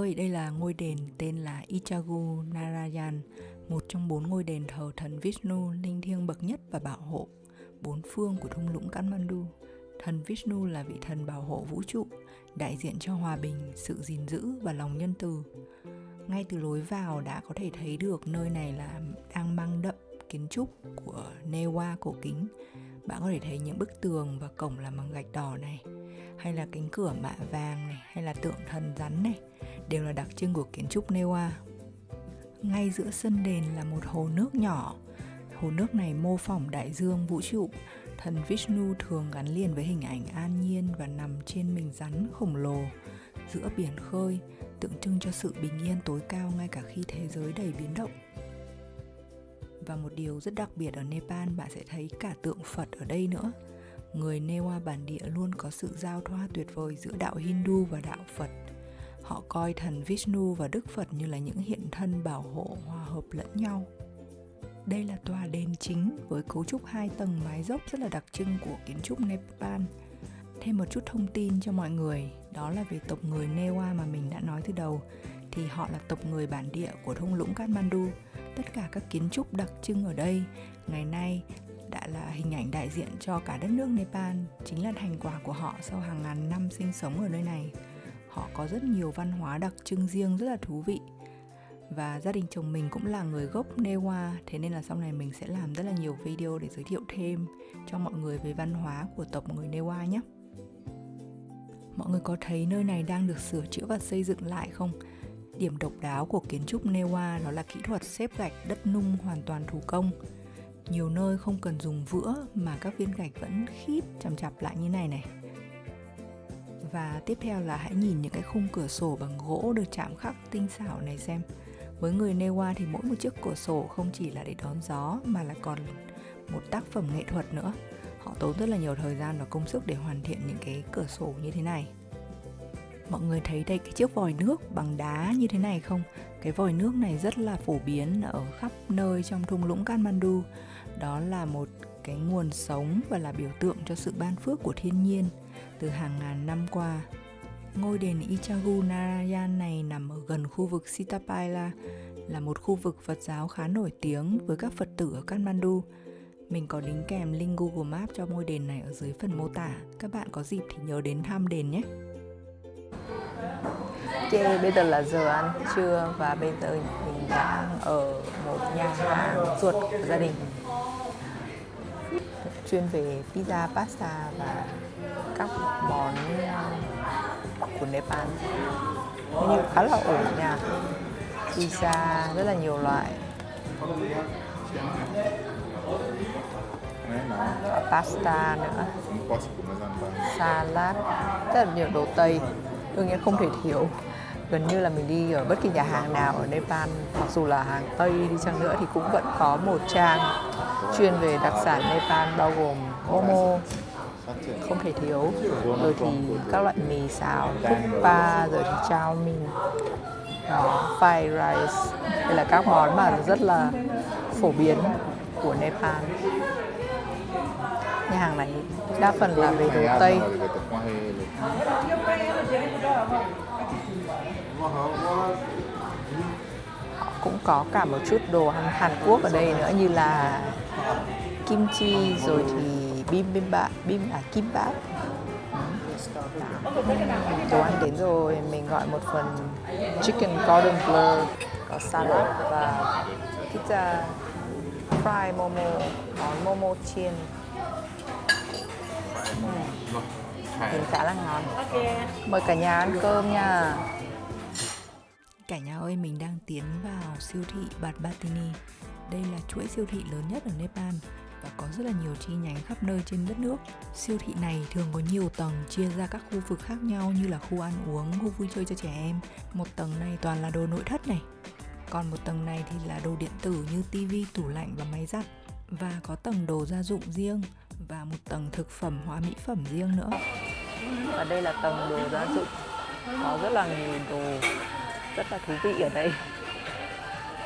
ơi, đây là ngôi đền tên là Ichagu Narayan, một trong 4 ngôi đền thờ thần Vishnu linh thiêng bậc nhất và bảo hộ bốn phương của thung lũng Kathmandu. Thần Vishnu là vị thần bảo hộ vũ trụ, đại diện cho hòa bình, sự gìn giữ và lòng nhân từ. Ngay từ lối vào đã có thể thấy được nơi này là đang mang đậm kiến trúc của Newa cổ kính. Bạn có thể thấy những bức tường và cổng làm bằng gạch đỏ này, hay là cánh cửa mạ vàng này, hay là tượng thần rắn này, đều là đặc trưng của kiến trúc Newa. Ngay giữa sân đền là một hồ nước nhỏ. Hồ nước này mô phỏng đại dương vũ trụ. Thần Vishnu thường gắn liền với hình ảnh an nhiên và nằm trên mình rắn khổng lồ giữa biển khơi, tượng trưng cho sự bình yên tối cao ngay cả khi thế giới đầy biến động. Và một điều rất đặc biệt ở Nepal, bạn sẽ thấy cả tượng Phật ở đây nữa. Người Newa bản địa luôn có sự giao thoa tuyệt vời giữa đạo Hindu và đạo Phật. Họ coi thần Vishnu và Đức Phật như là những hiện thân bảo hộ hòa hợp lẫn nhau. Đây là tòa đền chính với cấu trúc 2 tầng mái dốc rất là đặc trưng của kiến trúc Nepal. Thêm một chút thông tin cho mọi người, đó là về tộc người Newa mà mình đã nói từ đầu, thì họ là tộc người bản địa của thung lũng Kathmandu. Tất cả các kiến trúc đặc trưng ở đây ngày nay đã là hình ảnh đại diện cho cả đất nước Nepal, chính là thành quả của họ sau hàng ngàn năm sinh sống ở nơi này. Họ có rất nhiều văn hóa đặc trưng riêng rất là thú vị. Và gia đình chồng mình cũng là người gốc Newa, thế nên là sau này mình sẽ làm rất là nhiều video để giới thiệu thêm cho mọi người về văn hóa của tộc người Newa nhé. Mọi người có thấy nơi này đang được sửa chữa và xây dựng lại không? Điểm độc đáo của kiến trúc Newa đó là kỹ thuật xếp gạch đất nung hoàn toàn thủ công. Nhiều nơi không cần dùng vữa mà các viên gạch vẫn khít chằm chặp lại như này. Và tiếp theo là hãy nhìn những cái khung cửa sổ bằng gỗ được chạm khắc tinh xảo này xem. Với người Newa thì mỗi một chiếc cửa sổ không chỉ là để đón gió mà là còn một tác phẩm nghệ thuật nữa. Họ tốn rất là nhiều thời gian và công sức để hoàn thiện những cái cửa sổ như thế này. Mọi người thấy đây cái chiếc vòi nước bằng đá như thế này không? Cái vòi nước này rất là phổ biến ở khắp nơi trong thung lũng Kathmandu. Đó là một cái nguồn sống và là biểu tượng cho sự ban phước của thiên nhiên từ hàng ngàn năm qua. Ngôi đền Ichagu Narayan này nằm ở gần khu vực Sitapila, là một khu vực Phật giáo khá nổi tiếng với các Phật tử ở Kathmandu. Mình có đính kèm link Google Maps cho ngôi đền này ở dưới phần mô tả. Các bạn có dịp thì nhớ đến thăm đền nhé. Bây giờ là giờ ăn trưa và bây giờ mình đang ở một nhà hàng ruột của gia đình chuyên về pizza, pasta và các món của Nepal. Menu khá là ổn nha. Pizza rất là nhiều loại, có pasta nữa, salad, rất là nhiều đồ Tây, đương nhiên không thể thiếu. Gần như là mình đi ở bất kỳ nhà hàng nào ở Nepal, mặc dù là hàng Tây đi chăng nữa thì cũng vẫn có một trang chuyên về đặc sản Nepal bao gồm momo, không thể thiếu, rồi thì các loại mì xào, thukpa, rồi thì chow mein, fried rice. Đây là các món mà rất là phổ biến của Nepal. Nhà hàng này đa phần là về đồ Tây. Họ cũng có cả một chút đồ Hàn Quốc ở đây nữa, như là kimchi, rồi thì kimbap. Đồ ăn đến rồi, mình gọi một phần chicken cordon bleu, có salad và pizza fried momo, món momo chiên. Nhìn khá là ngon. Mời cả nhà ăn cơm nha. Cả nhà ơi, mình đang tiến vào siêu thị Bạt Batini. Đây là chuỗi siêu thị lớn nhất ở Nepal và có rất là nhiều chi nhánh khắp nơi trên đất nước. Siêu thị này thường có nhiều tầng chia ra các khu vực khác nhau, như là khu ăn uống, khu vui chơi cho trẻ em. Một tầng này toàn là đồ nội thất này. Còn một tầng này thì là đồ điện tử như tivi, tủ lạnh và máy giặt. Và có tầng đồ gia dụng riêng và một tầng thực phẩm, hóa mỹ phẩm riêng nữa. Và đây là tầng đồ gia dụng. Có rất là nhiều đồ rất là thú vị ở đây.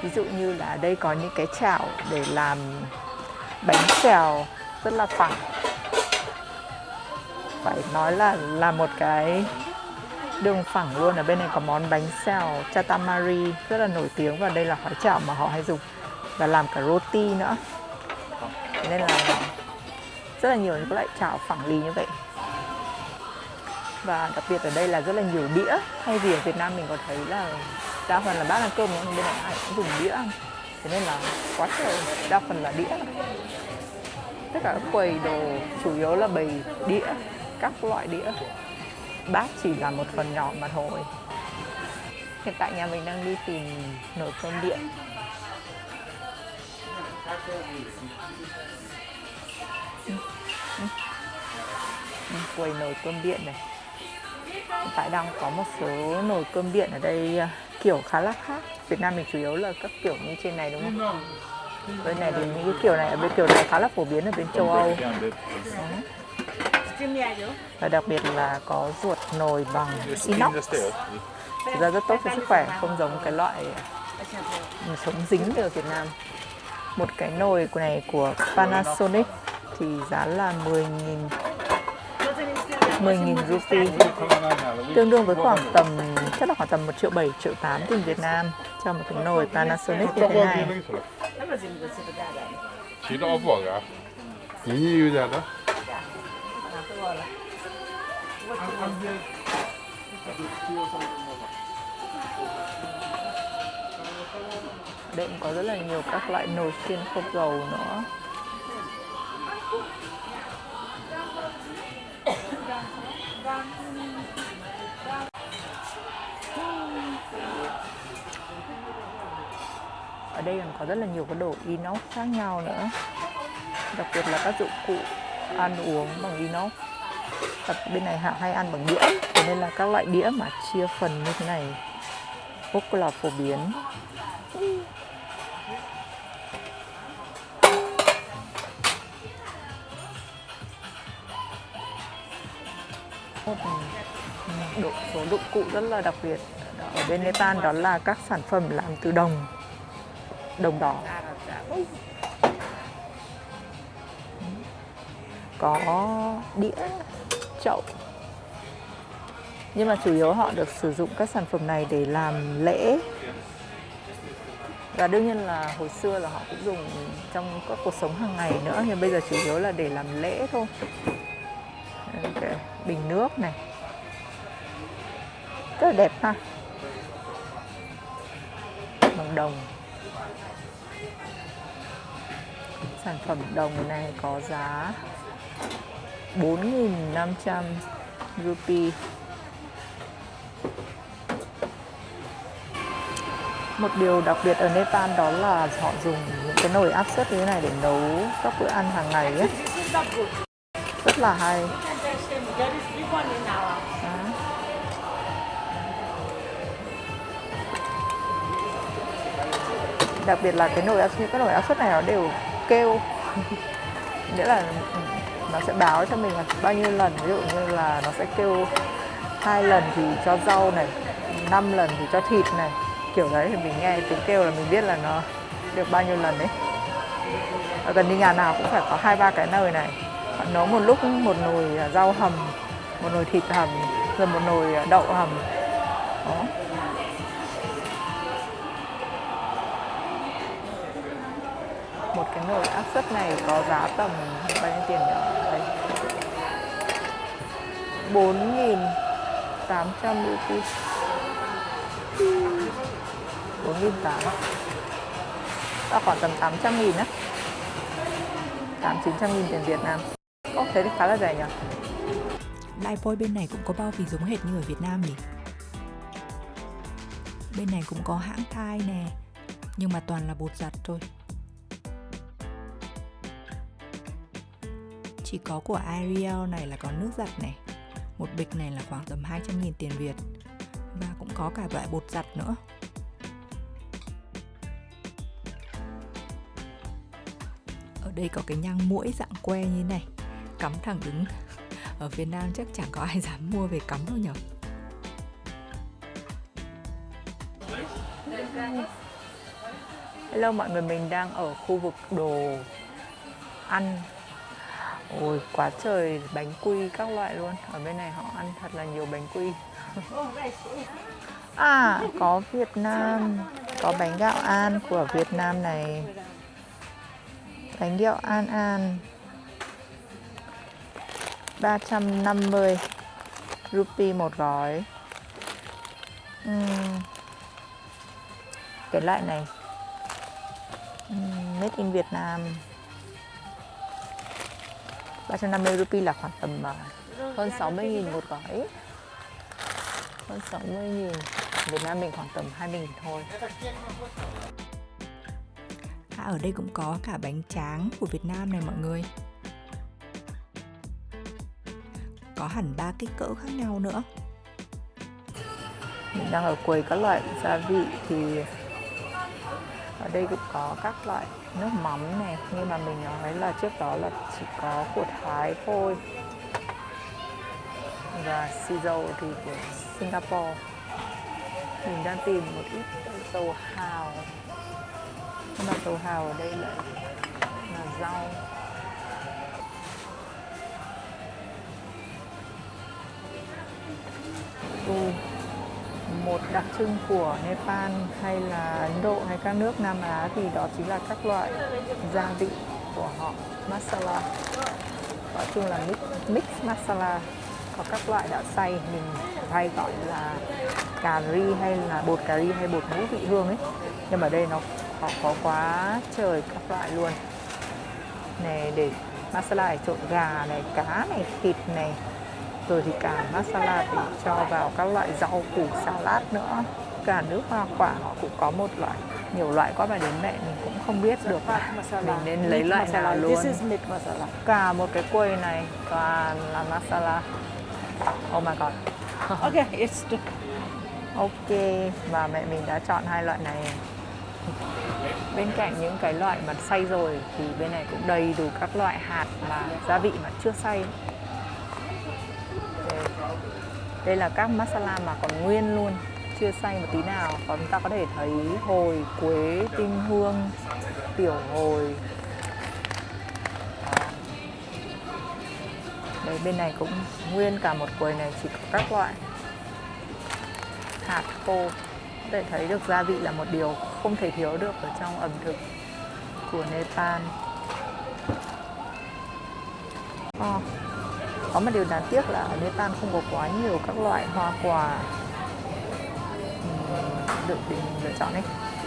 Ví dụ như là ở đây có những cái chảo để làm bánh xèo rất là phẳng. Phải nói là một cái Đường phẳng luôn. Ở bên này có món bánh xèo chatamari rất là nổi tiếng, và đây là gói chảo mà họ hay dùng và làm cả roti nữa, nên là rất là nhiều những loại chảo phẳng lì như vậy. Và đặc biệt ở đây là rất là nhiều đĩa, thay vì ở Việt Nam mình có thấy là đa phần là bát ăn cơm, nhưng bên này ai cũng dùng đĩa ăn, thế nên là quá trời, đa phần là đĩa. Tất cả các quầy đồ chủ yếu là bày đĩa, các loại đĩa, bát chỉ là một phần nhỏ mà thôi. Hiện tại nhà mình đang đi tìm nồi cơm điện. Quầy nồi cơm điện này. Hiện tại đang có một số nồi cơm điện ở đây kiểu khá là khác. Việt Nam mình chủ yếu là các kiểu như trên này đúng không? Bên này thì những cái kiểu này, bên kiểu này khá là phổ biến ở bên châu Âu. Và đặc biệt là có ruột nồi bằng inox. Thực ra rất tốt cho sức khỏe, không giống cái loại chống dính ở Việt Nam. Một cái nồi này của Panasonic thì giá là 10.000 rupee, tương đương với khoảng tầm, chắc là khoảng tầm 1.7 triệu, 1.8 triệu tiền Việt Nam cho một cái nồi Panasonic như thế này. Đây cũng có rất là nhiều các loại nồi chiên không dầu nữa. Ở đây còn có rất là nhiều cái đồ inox khác nhau nữa, đặc biệt là các dụng cụ ăn uống bằng inox. Bên này họ hay ăn bằng đĩa, cho nên là các loại đĩa mà chia phần như thế này rất là phổ biến. Một số dụng cụ rất là đặc biệt ở bên Nepal đó là các sản phẩm làm từ đồng đỏ. Có đĩa, chậu. Nhưng mà chủ yếu họ được sử dụng các sản phẩm này để làm lễ. Và đương nhiên là hồi xưa là họ cũng dùng trong các cuộc sống hàng ngày nữa, nhưng bây giờ chủ yếu là để làm lễ thôi. Okay. Bình nước này rất là đẹp ha, bằng đồng. Sản phẩm đồng này có giá 4.500 rupee. Một điều đặc biệt ở Nepal đó là họ dùng những cái nồi áp suất như thế này để nấu các bữa ăn hàng ngày ấy. Rất là hay. Đặc biệt là cái nồi áp suất, các nồi áp suất này nó đều kêu nghĩa là nó sẽ báo cho mình là bao nhiêu lần, ví dụ như là nó sẽ kêu 2 lần thì cho rau này, 5 lần thì cho thịt này, kiểu đấy, thì mình nghe tiếng kêu là mình biết là nó được bao nhiêu lần đấy. Ở gần như nhà nào cũng phải có 2-3 cái nồi này. Họ nấu một lúc một nồi rau hầm, một nồi thịt hầm, rồi một nồi đậu hầm. Đó. Một cái nồi áp suất này có giá tầm bao nhiêu tiền nhỉ? Đây. 4.800 rupee. 4.800. Đó khoảng tầm 800.000 á. 800-900.000 tiền Việt Nam. Thế thì khá là rẻ nhỉ? Lifebuoy bên này cũng có bao bì giống hệt như ở Việt Nam nhỉ? Bên này cũng có hãng Thai nè, nhưng mà toàn là bột giặt thôi. Chỉ có của Ariel này là có nước giặt này. Một bịch này là khoảng tầm 200.000 tiền Việt. Và cũng có cả loại bột giặt nữa. Ở đây có cái nhang muỗi dạng que như thế này, cắm thẳng đứng. Ở Việt Nam chắc chẳng có ai dám mua về cắm đâu nhỉ? Hello mọi người, mình đang ở khu vực đồ ăn. Ôi quá trời bánh quy các loại luôn. Ở bên này họ ăn thật là nhiều bánh quy. À, có Việt Nam, có bánh gạo An của Việt Nam này. Bánh gạo An An 350 rupee một gói. Cái loại này made in Việt Nam. 350 rupee là khoảng tầm hơn 60.000 một gói. Hơn 60.000. Việt Nam mình khoảng tầm 20.000 thôi. Ở đây cũng có cả bánh tráng của Việt Nam này mọi người. Có hẳn 3 kích cỡ khác nhau nữa. Mình đang ở quầy các loại gia vị thì ở đây cũng có các loại nước mắm này, nhưng mà mình nói là trước đó là chỉ có của Thái thôi. Và xì dầu thì của Singapore. Mình đang tìm một ít dầu hào. Nhưng mà dầu hào ở đây lại là rau. Một đặc trưng của Nepal hay là Ấn Độ hay các nước Nam Á thì đó chính là các loại gia vị của họ, masala. Nói chung là mix masala. Có các loại đã xay, mình hay gọi là cà ri hay là bột cà ri hay bột ngũ vị hương ấy. Nhưng mà đây họ có quá trời các loại luôn. Này, để masala để trộn gà này, cá này, thịt này. Rồi thì cả masala thì cho vào các loại rau củ salad nữa. Cả nước hoa quả họ cũng có một loại. Nhiều loại quá mà đến mẹ mình cũng không biết được. Mình nên lấy loại nào luôn. Cả một cái quầy này toàn là masala. Oh my god. Okay, it's Ok, và mẹ mình đã chọn hai loại này. Bên cạnh những cái loại mà xay rồi thì bên này cũng đầy đủ các loại hạt mà gia vị mà chưa xay. Đây là các masala mà còn nguyên luôn, chưa xay một tí nào. Còn chúng ta có thể thấy hồi, quế, tinh hương, tiểu hồi. Đó. Đây, bên này cũng nguyên cả một quầy này chỉ có các loại hạt khô. Có thể thấy được gia vị là một điều không thể thiếu được ở trong ẩm thực của Nepal. Có một điều đáng tiếc là ở Nepal không có quá nhiều các loại hoa quả để mình lựa chọn ấy.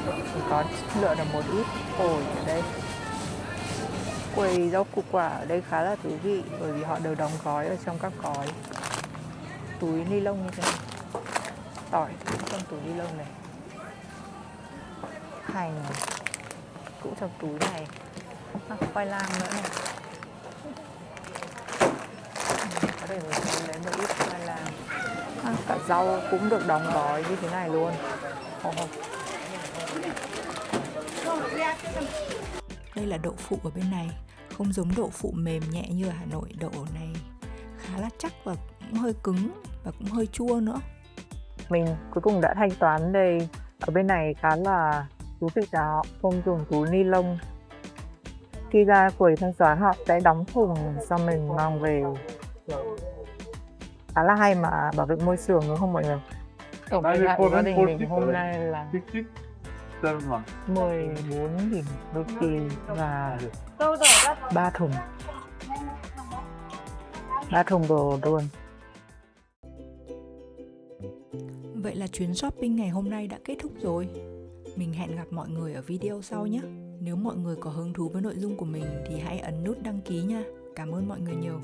Mình có lựa được một ít ổi ở đây. Quầy rau củ quả ở đây khá là thú vị bởi vì họ đều đóng gói ở trong các gói túi ni lông như thế này. Tỏi cũng trong túi ni lông này. Hành cũng trong túi này. Khoai lang nữa này. Có thể mình sẽ lấy một ít khoai lang. Cả rau cũng được đóng gói như thế này luôn. Đây là đậu phụ ở bên này. Không giống đậu phụ mềm nhẹ như ở Hà Nội. Đậu này khá là chắc và cũng hơi cứng và cũng hơi chua nữa. Mình cuối cùng đã thanh toán đây. Ở bên này khá là thú vị là họ không dùng túi ni lông. Khi ra quầy thanh toán họ sẽ đóng thùng cho mình mang về. Khá là hay mà bảo vệ môi trường đúng không mọi người? Tổng thời hạn của gia đình mình hôm nay là 14.000 rupee và 3 thùng. 3 thùng đồ luôn. Vậy là chuyến shopping ngày hôm nay đã kết thúc rồi. Mình hẹn gặp mọi người ở video sau nhé. Nếu mọi người có hứng thú với nội dung của mình thì hãy ấn nút đăng ký nha. Cảm ơn mọi người nhiều.